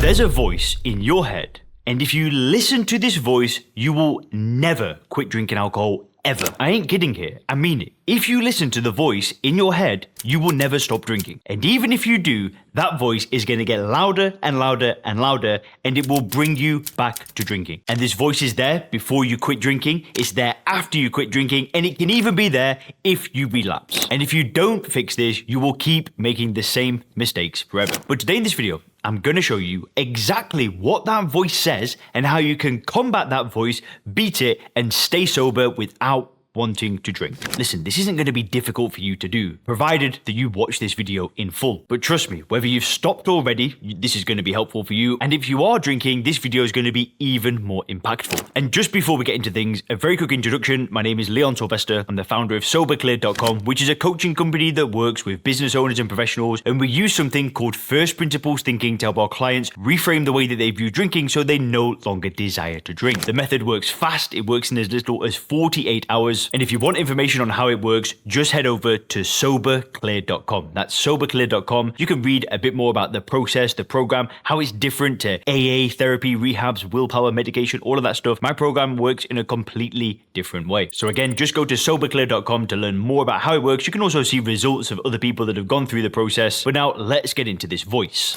There's a voice in your head, and if you listen to this voice, you will never quit drinking alcohol ever. I ain't kidding here, I mean it. If you listen to the voice in your head, you will never stop drinking. And even if you do, that voice is going to get louder and louder and louder, and it will bring you back to drinking. And this voice is there before you quit drinking, it's there after you quit drinking, and it can even be there if you relapse. And if you don't fix this, you will keep making the same mistakes forever. But today in this video, I'm going to show you exactly what that voice says and how you can combat that voice, beat it, and stay sober without wanting to drink. Listen, this isn't going to be difficult for you to do, provided that you watch this video in full. But trust me, whether you've stopped already, this is going to be helpful for you. And if you are drinking, this video is going to be even more impactful. And just before we get into things, a very quick introduction. My name is Leon Sylvester. I'm the founder of SoberClear.com, which is a coaching company that works with business owners and professionals. And we use something called first principles thinking to help our clients reframe the way that they view drinking so they no longer desire to drink. The method works fast. It works in as little as 48 hours. And if you want information on how it works, just head over to SoberClear.com. That's SoberClear.com. You can read a bit more about the process, the program, how it's different to AA, therapy, rehabs, willpower, medication, all of that stuff. My program works in a completely different way. So again, just go to SoberClear.com to learn more about how it works. You can also see results of other people that have gone through the process. But now let's get into this voice.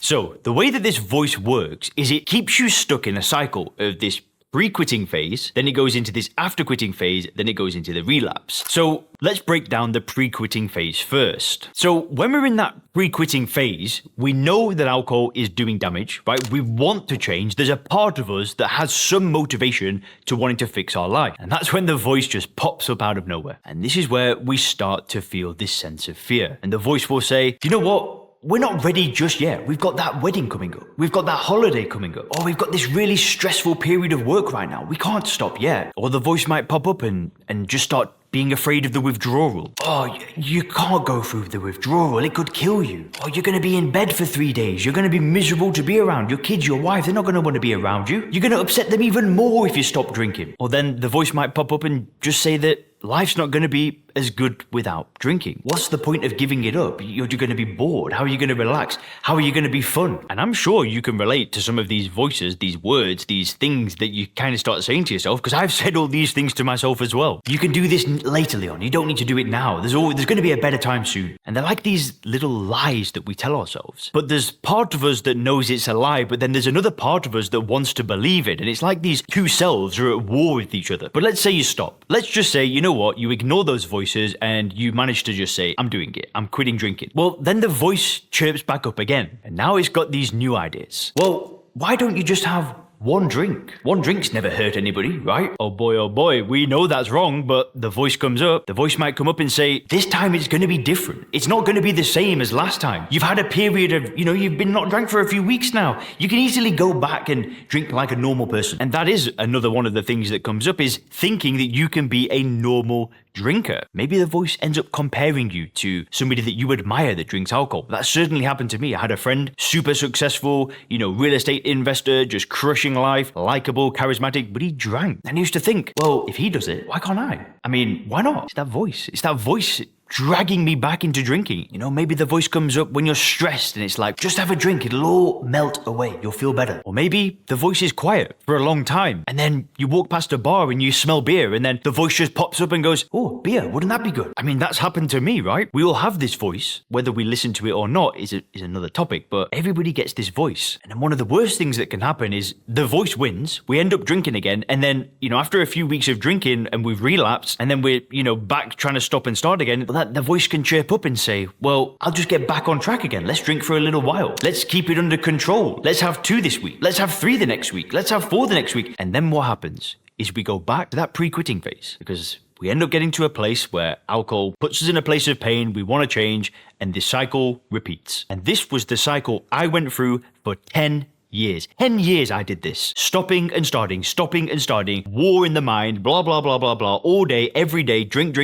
So the way that this voice works is it keeps you stuck in a cycle of this pre-quitting phase, then it goes into this after-quitting phase, then it goes into the relapse. So let's break down the pre-quitting phase first. So when we're in that pre-quitting phase, we know that alcohol is doing damage, right? We want to change. There's a part of us that has some motivation to wanting to fix our life. And that's when the voice just pops up out of nowhere. And this is where we start to feel this sense of fear. And the voice will say, you know what? We're not ready just yet. We've got that wedding coming up. We've got that holiday coming up. Or we've got this really stressful period of work right now. We can't stop yet. Or the voice might pop up and just start being afraid of the withdrawal. Oh, you can't go through the withdrawal. It could kill you. Oh, you're going to be in bed for 3 days. You're going to be miserable to be around. Your kids, your wife, they're not going to want to be around you. You're going to upset them even more if you stop drinking. Or then the voice might pop up and just say that life's not going to be as good without drinking. What's the point of giving it up? You're going to be bored. How are you going to relax? How are you going to be fun? And I'm sure you can relate to some of these voices, these words, these things that you kind of start saying to yourself, because I've said all these things to myself as well. You can do this later, Leon. You don't need to do it now. There's going to be a better time soon. And they're like these little lies that we tell ourselves. But there's part of us that knows it's a lie, but then there's another part of us that wants to believe it. And it's like these two selves are at war with each other. But let's say you stop. Let's just say, you know what? You ignore those voices and you manage to just say, I'm doing it. I'm quitting drinking. Well, then the voice chirps back up again. And now it's got these new ideas. Well, why don't you just have one drink? One drink's never hurt anybody, right? Oh boy, we know that's wrong, but the voice comes up. The voice might come up and say, this time it's going to be different. It's not going to be the same as last time. You've had a period of, you've been not drunk for a few weeks now. You can easily go back and drink like a normal person. And that is another one of the things that comes up is thinking that you can be a normal drinker. Maybe the voice ends up comparing you to somebody that you admire that drinks alcohol. That certainly happened to me. I had a friend, super successful, real estate investor, just crushing life, likable, charismatic, but he drank. And I used to think, well, if he does it, why can't I? I mean, why not? It's that voice. It's that voice dragging me back into drinking. Maybe the voice comes up when you're stressed and it's like, just have a drink, it'll all melt away, you'll feel better. Or maybe the voice is quiet for a long time and then you walk past a bar and you smell beer and then the voice just pops up and goes, oh, beer, wouldn't that be good? I mean, that's happened to me, right? We all have this voice. Whether we listen to it or not is another topic, but everybody gets this voice. And then one of the worst things that can happen is the voice wins, we end up drinking again, and then, after a few weeks of drinking and we've relapsed, and then we're, back trying to stop and start again, the voice can chirp up and say, well, I'll just get back on track again. Let's drink for a little while. Let's keep it under control. Let's have 2 this week. Let's have 3 the next week. Let's have 4 the next week. And then what happens is we go back to that pre-quitting phase because we end up getting to a place where alcohol puts us in a place of pain. We want to change and this cycle repeats. And this was the cycle I went through for 10 years. 10 years I did this. Stopping and starting, war in the mind, blah, blah, blah, blah, blah, all day, every day, drink,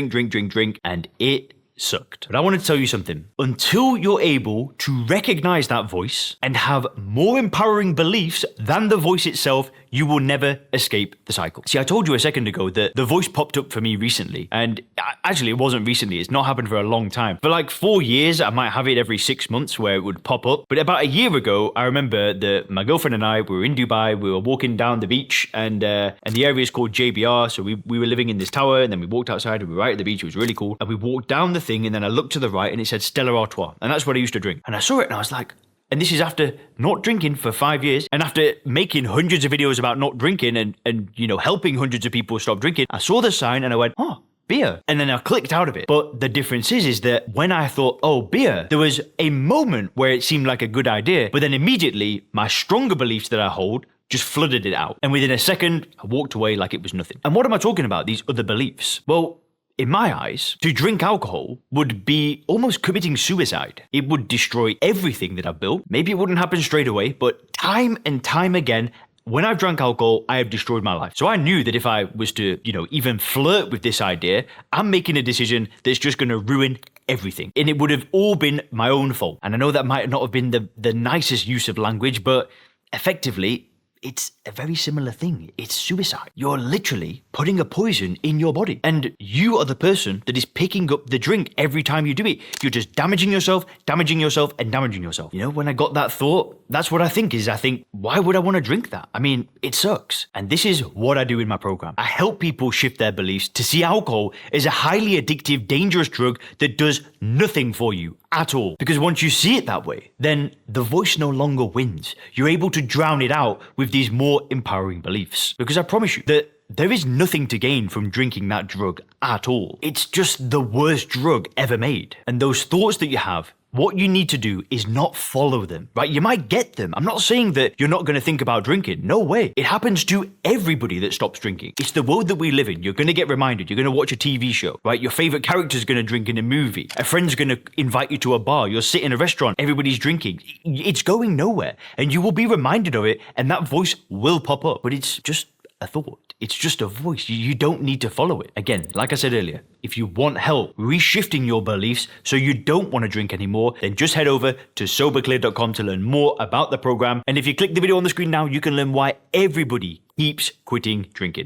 and it sucked. But I want to tell you something. Until you're able to recognize that voice and have more empowering beliefs than the voice itself, you will never escape the cycle. See, I told you a second ago that the voice popped up for me recently, and actually it wasn't recently, it's not happened for a long time. For like 4 years, I might have it every 6 months where it would pop up. But about a year ago, I remember that my girlfriend and I, we were in Dubai, we were walking down the beach, and the area is called JBR, so we were living in this tower, and then we walked outside, and we were right at the beach, it was really cool, and we walked down the thing, and then I looked to the right, and it said Stella Artois, and that's what I used to drink. And I saw it, and I was like, and this is after not drinking for 5 years, and after making hundreds of videos about not drinking and you know, helping hundreds of people stop drinking, I saw the sign and I went, oh, beer. And then I clicked out of it. But the difference is that when I thought, oh, beer, there was a moment where it seemed like a good idea, but then immediately my stronger beliefs that I hold just flooded it out. And within a second, I walked away like it was nothing. And what am I talking about, these other beliefs? Well, in my eyes, to drink alcohol would be almost committing suicide. It would destroy everything that I've built. Maybe it wouldn't happen straight away, but time and time again, when I've drank alcohol, I have destroyed my life. So I knew that if I was to, you know, even flirt with this idea, I'm making a decision that's just going to ruin everything. And it would have all been my own fault. And I know that might not have been the nicest use of language, but effectively, it's a very similar thing. It's suicide. You're literally putting a poison in your body. And you are the person that is picking up the drink every time you do it. You're just damaging yourself, and damaging yourself. You know, when I got that thought, that's what I think, why would I want to drink that? I mean, it sucks. And this is what I do in my program. I help people shift their beliefs to see alcohol as a highly addictive, dangerous drug that does nothing for you at all. Because once you see it that way, then the voice no longer wins. You're able to drown it out with these more empowering beliefs. Because I promise you that there is nothing to gain from drinking that drug at all. It's just the worst drug ever made. And those thoughts that you have, what you need to do is not follow them, right? You might get them. I'm not saying that you're not going to think about drinking. No way. It happens to everybody that stops drinking. It's the world that we live in. You're going to get reminded. You're going to watch a TV show, right? Your favorite character's going to drink in a movie. A friend's going to invite you to a bar. You'll sit in a restaurant. Everybody's drinking. It's going nowhere. And you will be reminded of it, and that voice will pop up. But it's just a thought. It's just a voice. You don't need to follow it. Again, like I said earlier, if you want help reshifting your beliefs so you don't want to drink anymore, then just head over to soberclear.com to learn more about the program. And if you click the video on the screen now, you can learn why everybody keeps quitting drinking.